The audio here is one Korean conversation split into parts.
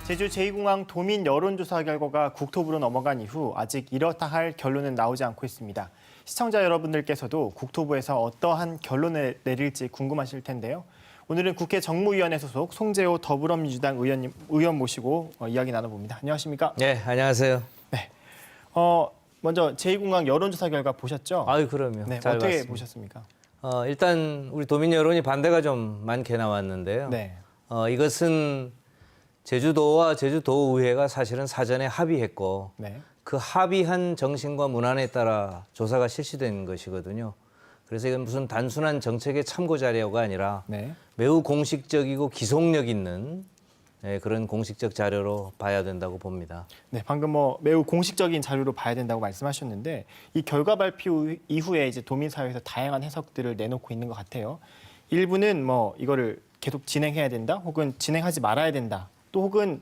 제주 제2공항 도민 여론조사 결과가 국토부로 넘어간 이후 아직 이렇다 할 결론은 나오지 않고 있습니다. 시청자 여러분들께서도 국토부에서 어떠한 결론을 내릴지 궁금하실 텐데요. 오늘은 국회 정무위원회 소속 송재호 더불어민주당 의원 모시고 이야기 나눠봅니다. 안녕하십니까? 네, 안녕하세요. 네. 먼저 제2공항 여론조사 결과 보셨죠? 아유, 그럼요. 네, 잘 어떻게 봤습니다. 보셨습니까? 일단 우리 도민 여론이 반대가 좀 많게 나왔는데요. 네. 이것은 제주도와 제주도의회가 사실은 사전에 합의했고 네. 그 합의한 정신과 문안에 따라 조사가 실시된 것이거든요. 그래서 이건 무슨 단순한 정책의 참고 자료가 아니라 네. 매우 공식적이고 기속력 있는 그런 공식적 자료로 봐야 된다고 봅니다. 네, 방금 매우 공식적인 자료로 봐야 된다고 말씀하셨는데 이 결과 발표 이후에 이제 도민사회에서 다양한 해석들을 내놓고 있는 것 같아요. 일부는 이거를 계속 진행해야 된다, 혹은 진행하지 말아야 된다, 또 혹은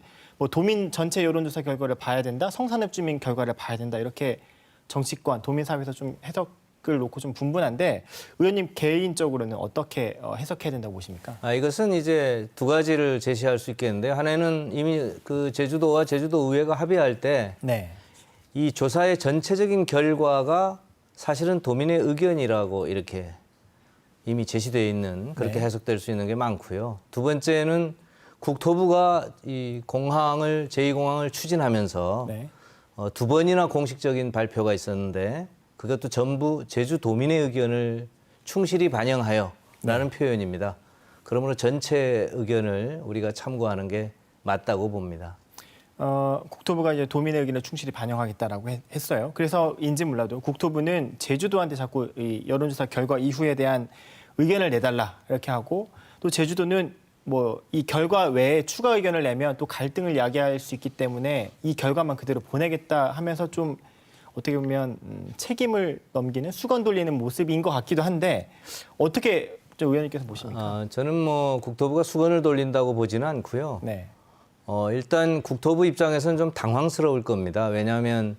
도민 전체 여론조사 결과를 봐야 된다, 성산읍 주민 결과를 봐야 된다, 이렇게 정치권, 도민사회에서 좀 해석을 놓고 좀 분분한데 의원님 개인적으로는 어떻게 해석해야 된다고 보십니까? 이것은 이제 두 가지를 제시할 수 있겠는데 하나는 이미 그 제주도와 제주도의회가 합의할 때 네. 이 조사의 전체적인 결과가 사실은 도민의 의견이라고 이렇게 이미 제시되어 있는 그렇게 네. 해석될 수 있는 게 많고요. 두 번째는 국토부가 이 공항을 제2공항을 추진하면서 네. 두 번이나 공식적인 발표가 있었는데 그것도 전부 제주도민의 의견을 충실히 반영하여라는 표현입니다. 그러므로 전체 의견을 우리가 참고하는 게 맞다고 봅니다. 국토부가 이제 도민의 의견을 충실히 반영하겠다라고 했어요. 그래서인지 몰라도 국토부는 제주도한테 자꾸 이 여론조사 결과 이후에 대한 의견을 내달라 이렇게 하고, 또 제주도는 이 결과 외에 추가 의견을 내면 또 갈등을 야기할 수 있기 때문에 이 결과만 그대로 보내겠다 하면서 좀 어떻게 보면 책임을 넘기는, 수건 돌리는 모습인 것 같기도 한데 어떻게 의원님께서 보십니까? 저는 국토부가 수건을 돌린다고 보지는 않고요. 네. 일단 국토부 입장에서는 좀 당황스러울 겁니다. 왜냐하면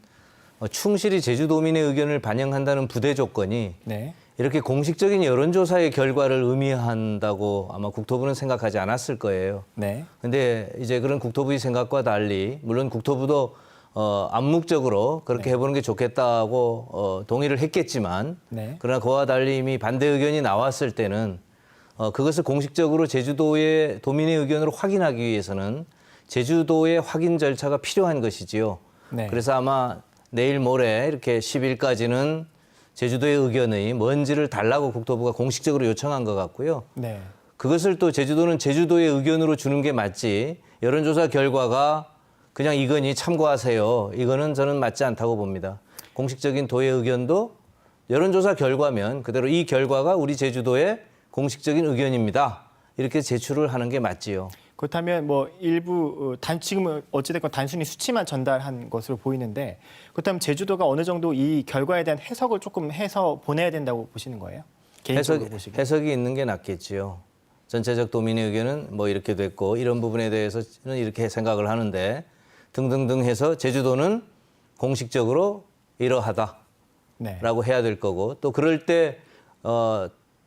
충실히 제주도민의 의견을 반영한다는 부대 조건이 네. 이렇게 공식적인 여론조사의 결과를 의미한다고 아마 국토부는 생각하지 않았을 거예요. 네. 근데 이제 그런 국토부의 생각과 달리, 물론 국토부도 암묵적으로 그렇게 해보는 게 좋겠다고 동의를 했겠지만, 네. 그러나 그와 달리 이미 반대 의견이 나왔을 때는 그것을 공식적으로 제주도의 도민의 의견으로 확인하기 위해서는 제주도의 확인 절차가 필요한 것이지요. 네. 그래서 아마 내일 모레 이렇게 10일까지는 제주도의 의견의 뭔지를 달라고 국토부가 공식적으로 요청한 것 같고요. 네. 그것을 또 제주도는 제주도의 의견으로 주는 게 맞지, 여론조사 결과가 그냥 이거니 참고하세요, 이거는 저는 맞지 않다고 봅니다. 공식적인 도의 의견도 여론조사 결과면 그대로 이 결과가 우리 제주도의 공식적인 의견입니다, 이렇게 제출을 하는 게 맞지요. 그렇다면 일부 지금은 어찌됐건 단순히 수치만 전달한 것으로 보이는데, 그렇다면 제주도가 어느 정도 이 결과에 대한 해석을 조금 해서 보내야 된다고 보시는 거예요? 개인적으로 보시기에. 해석이 있는 게 낫겠지요. 전체적 도민의 의견은 이렇게 됐고 이런 부분에 대해서는 이렇게 생각을 하는데 등등등 해서 제주도는 공식적으로 이러하다라고 네. 해야 될 거고, 또 그럴 때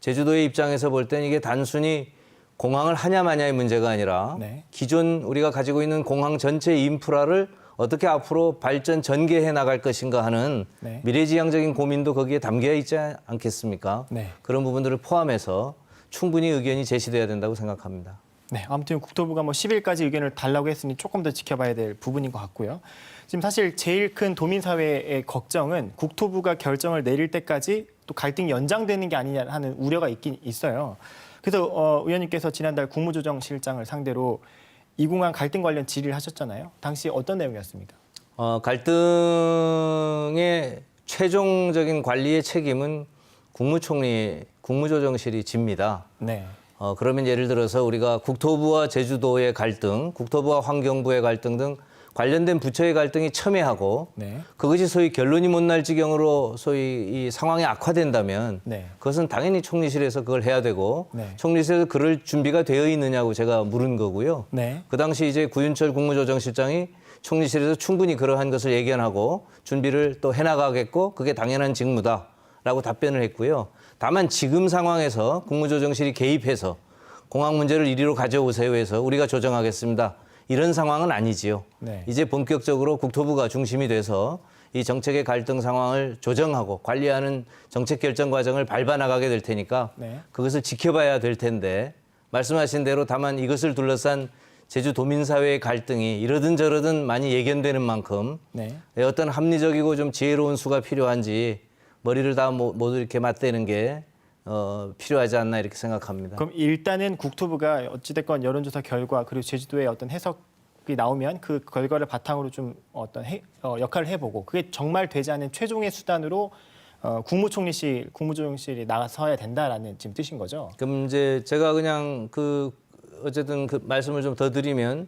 제주도의 입장에서 볼 때는 이게 단순히 공항을 하냐 마냐의 문제가 아니라 네. 기존 우리가 가지고 있는 공항 전체 인프라를 어떻게 앞으로 발전 전개해 나갈 것인가 하는 네. 미래지향적인 고민도 거기에 담겨 있지 않겠습니까? 네. 그런 부분들을 포함해서 충분히 의견이 제시돼야 된다고 생각합니다. 네, 아무튼 국토부가 10일까지 의견을 달라고 했으니 조금 더 지켜봐야 될 부분인 것 같고요. 지금 사실 제일 큰 도민사회의 걱정은 국토부가 결정을 내릴 때까지 또 갈등이 연장되는 게 아니냐 하는 우려가 있긴 있어요. 그래서 의원님께서 지난달 국무조정실장을 상대로 이 공항 갈등 관련 질의를 하셨잖아요. 당시 어떤 내용이었습니까? 갈등의 최종적인 관리의 책임은 국무조정실이 집니다. 네. 그러면 예를 들어서 우리가 국토부와 제주도의 갈등, 국토부와 환경부의 갈등 등 관련된 부처의 갈등이 첨예하고 네. 그것이 소위 결론이 못 날 지경으로 소위 이 상황이 악화된다면 네. 그것은 당연히 총리실에서 그걸 해야 되고 네. 총리실에서 그럴 준비가 되어 있느냐고 제가 물은 거고요. 네. 그 당시 이제 구윤철 국무조정실장이 총리실에서 충분히 그러한 것을 예견하고 준비를 또 해나가겠고 그게 당연한 직무다라고 답변을 했고요. 다만 지금 상황에서 국무조정실이 개입해서 공항 문제를 이리로 가져오세요 해서 우리가 조정하겠습니다, 이런 상황은 아니지요. 네. 이제 본격적으로 국토부가 중심이 돼서 이 정책의 갈등 상황을 조정하고 관리하는 정책 결정 과정을 밟아 나가게 될 테니까 네. 그것을 지켜봐야 될 텐데 말씀하신 대로 다만 이것을 둘러싼 제주도민사회의 갈등이 이러든 저러든 많이 예견되는 만큼 네. 어떤 합리적이고 좀 지혜로운 수가 필요한지 머리를 다 모두 이렇게 맞대는 게 필요하지 않나 이렇게 생각합니다. 그럼 일단은 국토부가 어찌됐건 여론조사 결과 그리고 제주도의 어떤 해석이 나오면 그 결과를 바탕으로 좀 어떤 역할을 해보고 그게 정말 되지 않은 최종의 수단으로 국무조정실이 나서야 된다라는 지금 뜻인 거죠. 그럼 이제 제가 그냥 어쨌든 그 말씀을 좀 더 드리면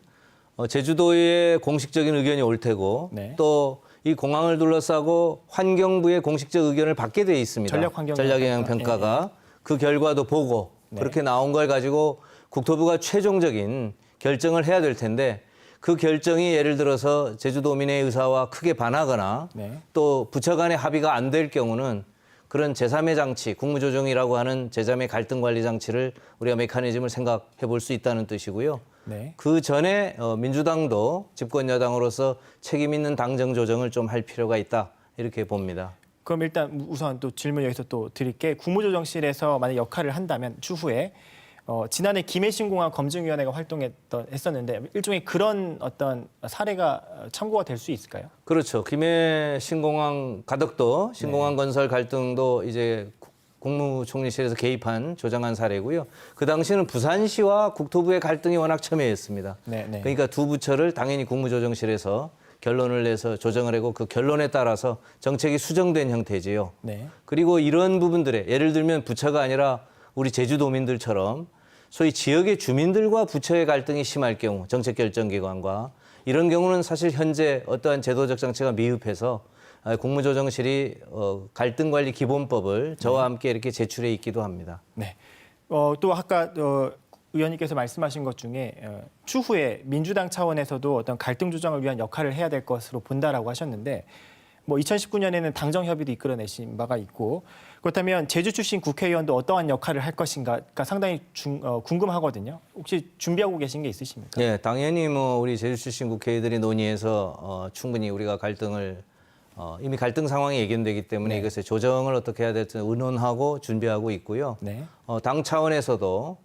제주도의 공식적인 의견이 올 테고 네. 또 이 공항을 둘러싸고 환경부의 공식적 의견을 받게 돼 있습니다. 전략영향 평가가 그 결과도 보고 네. 그렇게 나온 걸 가지고 국토부가 최종적인 결정을 해야 될 텐데 그 결정이 예를 들어서 제주도민의 의사와 크게 반하거나 네. 또 부처 간의 합의가 안 될 경우는 그런 제3의 장치, 국무조정이라고 하는 제3의 갈등 관리 장치를 우리가 메커니즘을 생각해 볼 수 있다는 뜻이고요. 네. 그 전에 민주당도 집권 여당으로서 책임 있는 당정 조정을 좀 할 필요가 있다 이렇게 봅니다. 그럼 일단 우선 또 질문 여기서 또 드릴게 국무조정실에서 만약 역할을 한다면 추후에 지난해 김해신 공항 검증위원회가 활동했었는데 일종의 그런 어떤 사례가 참고가 될 수 있을까요? 그렇죠. 김해 신공항 가덕도 신공항 건설 갈등도 이제 국무총리실에서 개입한 조정한 사례고요. 그 당시는 부산시와 국토부의 갈등이 워낙 첨예했습니다. 네, 네. 그러니까 두 부처를 당연히 국무조정실에서 결론을 내서 조정을 하고 그 결론에 따라서 정책이 수정된 형태지요. 네. 그리고 이런 부분들에 예를 들면 부처가 아니라 우리 제주도민들처럼 소위 지역의 주민들과 부처의 갈등이 심할 경우 정책결정기관과 이런 경우는 사실 현재 어떠한 제도적 장치가 미흡해서 국무조정실이 갈등관리 기본법을 저와 함께 이렇게 제출해 있기도 합니다. 네. 또 아까 의원님께서 말씀하신 것 중에 추후에 민주당 차원에서도 어떤 갈등 조정을 위한 역할을 해야 될 것으로 본다라고 하셨는데 뭐 2019년에는 당정 협의도 이끌어내신 바가 있고 그렇다면 제주 출신 국회의원도 어떠한 역할을 할 것인가가 상당히 궁금하거든요. 혹시 준비하고 계신 게 있으십니까? 네, 당연히 뭐 우리 제주 출신 국회의들이 논의해서 충분히 우리가 갈등을 이미 갈등 상황이 예견되기 때문에 네. 이것의 조정을 어떻게 해야 될지 의논하고 준비하고 있고요. 네. 당 차원에서도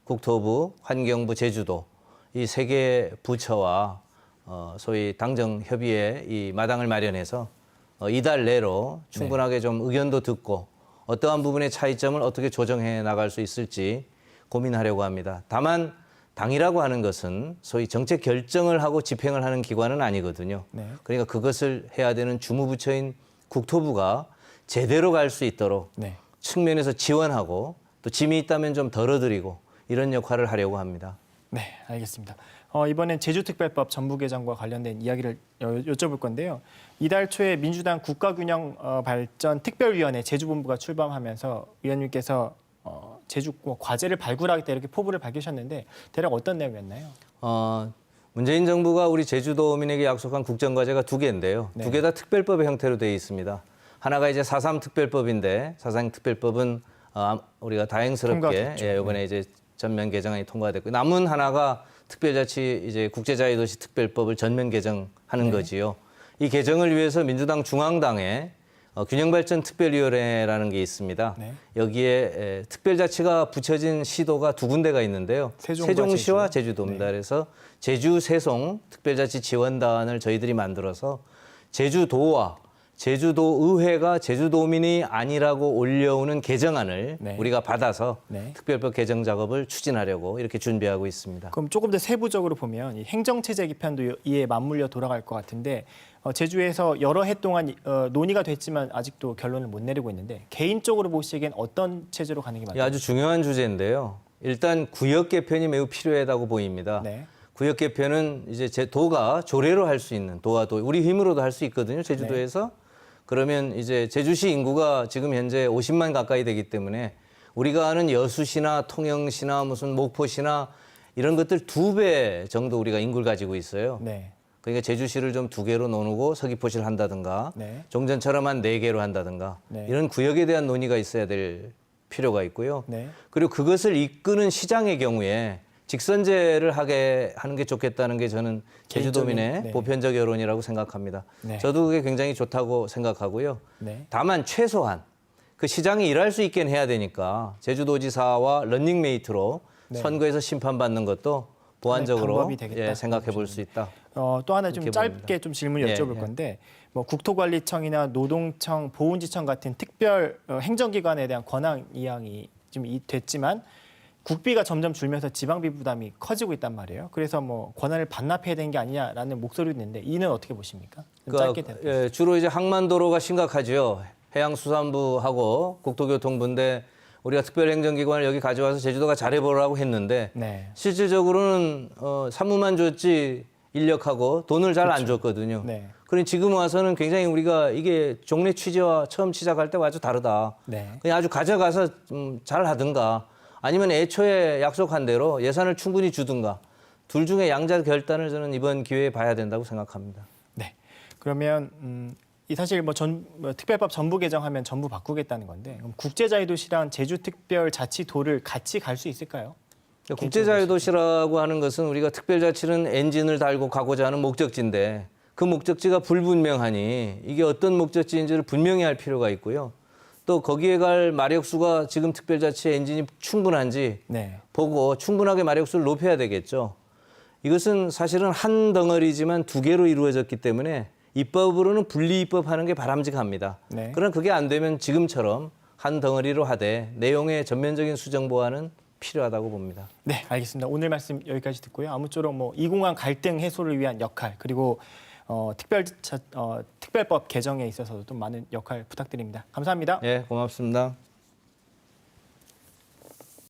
국토부, 환경부, 제주도 이 세 개 부처와 소위 당정 협의회 이 마당을 마련해서 이달 내로 충분하게 좀 의견도 듣고 어떠한 부분의 차이점을 어떻게 조정해 나갈 수 있을지 고민하려고 합니다. 다만 당이라고 하는 것은 소위 정책 결정을 하고 집행을 하는 기관은 아니거든요. 네. 그러니까 그것을 해야 되는 주무부처인 국토부가 제대로 갈 수 있도록 네. 측면에서 지원하고 또 짐이 있다면 좀 덜어드리고 이런 역할을 하려고 합니다. 네, 알겠습니다. 이번엔 제주특별법 전부 개정과 관련된 이야기를 여쭤볼 건데요. 이달 초에 민주당 국가균형 발전 특별위원회 제주본부가 출범하면서 의원님께서 제주 과제를 발굴하겠다 이렇게 포부를 밝히셨는데 대략 어떤 내용이었나요? 문재인 정부가 우리 제주도민에게 약속한 국정과제가 두 개인데요. 네. 두 개 다 특별법의 형태로 되어 있습니다. 하나가 이제 4.3 특별법인데 4.3 특별법은 우리가 다행스럽게 통과됐죠. 이번에 이제 전면 개정안이 통과됐고 남은 하나가 특별자치 이제 국제자유도시 특별법을 전면 개정하는 네. 거지요. 이 개정을 위해서 민주당 중앙당에 균형발전 특별위원회라는 게 있습니다. 네. 여기에 특별자치가 붙여진 시도가 두 군데가 있는데요. 세종시와 제주도입니다. 네. 그래서 제주 세송 특별자치 지원단을 저희들이 만들어서 제주도와 제주도의회가 제주도민이 아니라고 올려오는 개정안을 네. 우리가 받아서 네. 특별법 개정 작업을 추진하려고 이렇게 준비하고 있습니다. 그럼 조금 더 세부적으로 보면 이 행정체제 개편도 이에 맞물려 돌아갈 것 같은데 제주에서 여러 해 동안 논의가 됐지만 아직도 결론을 못 내리고 있는데 개인적으로 보시기엔 어떤 체제로 가는 게 맞나요? 아주 중요한 주제인데요. 일단 구역 개편이 매우 필요하다고 보입니다. 네. 구역 개편은 이제 도가 조례로 할 수 있는 도와 도 우리 힘으로도 할 수 있거든요. 제주도에서. 그러면 이제 제주시 인구가 지금 현재 50만 가까이 되기 때문에 우리가 아는 여수시나 통영시나 무슨 목포시나 이런 것들 2배 정도 우리가 인구를 가지고 있어요. 네. 그러니까 제주시를 좀 2개로 나누고 서귀포시를 한다든가 네. 종전처럼 한 4개로 한다든가 네. 이런 구역에 대한 논의가 있어야 될 필요가 있고요. 네. 그리고 그것을 이끄는 시장의 경우에 직선제를 하게 하는 게 좋겠다는 게 저는 제주도민의 네. 보편적 여론이라고 생각합니다. 네. 저도 그게 굉장히 좋다고 생각하고요. 네. 다만 최소한 그 시장이 일할 수 있게 해야 되니까 제주도지사와 런닝메이트로 네. 선거에서 심판받는 것도 보완적으로 방법이 되겠다. 생각해 볼 수 있다. 또 하나 좀 그렇게 짧게 봅니다. 좀 질문 예, 여쭤볼 예. 건데 뭐 국토관리청이나 노동청, 보훈지청 같은 특별 행정기관에 대한 권한 이양이 좀 됐지만 국비가 점점 줄면서 지방비 부담이 커지고 있단 말이에요. 그래서 뭐 권한을 반납해야 되는 게 아니냐라는 목소리도 있는데 이는 어떻게 보십니까? 좀 짧게 대답해 주세요. 주로 이제 항만도로가 심각하죠. 해양수산부하고 국토교통부인데 우리가 특별행정기관을 여기 가져와서 제주도가 잘해보라고 했는데 네. 실질적으로는 사무만 줬지 인력하고 돈을 잘 안 줬거든요. 네. 그러니 지금 와서는 굉장히 우리가 이게 종래 취지와 처음 시작할 때와 아주 다르다. 네. 그냥 아주 가져가서 잘 하든가 아니면 애초에 약속한 대로 예산을 충분히 주든가 둘 중에 양자 결단을 저는 이번 기회에 봐야 된다고 생각합니다. 네. 그러면 이 사실 뭐 특별법 전부 개정하면 전부 바꾸겠다는 건데 그럼 국제자유도시랑 제주특별자치도를 같이 갈 수 있을까요? 국제자유도시라고 하는 것은 우리가 특별자치는 엔진을 달고 가고자 하는 목적지인데 그 목적지가 불분명하니 이게 어떤 목적지인지를 분명히 할 필요가 있고요. 또 거기에 갈 마력수가 지금 특별자치의 엔진이 충분한지 네. 보고 충분하게 마력수를 높여야 되겠죠. 이것은 사실은 한 덩어리지만 두 개로 이루어졌기 때문에 입법으로는 분리입법하는 게 바람직합니다. 네. 그러나 그게 안 되면 지금처럼 한 덩어리로 하되 내용의 전면적인 수정 보완은 필요하다고 봅니다. 네, 알겠습니다. 오늘 말씀 여기까지 듣고요. 아무쪼록 뭐 2030 갈등 해소를 위한 역할 그리고 특별법 개정에 있어서도 좀 많은 역할 부탁드립니다. 감사합니다. 예, 고맙습니다.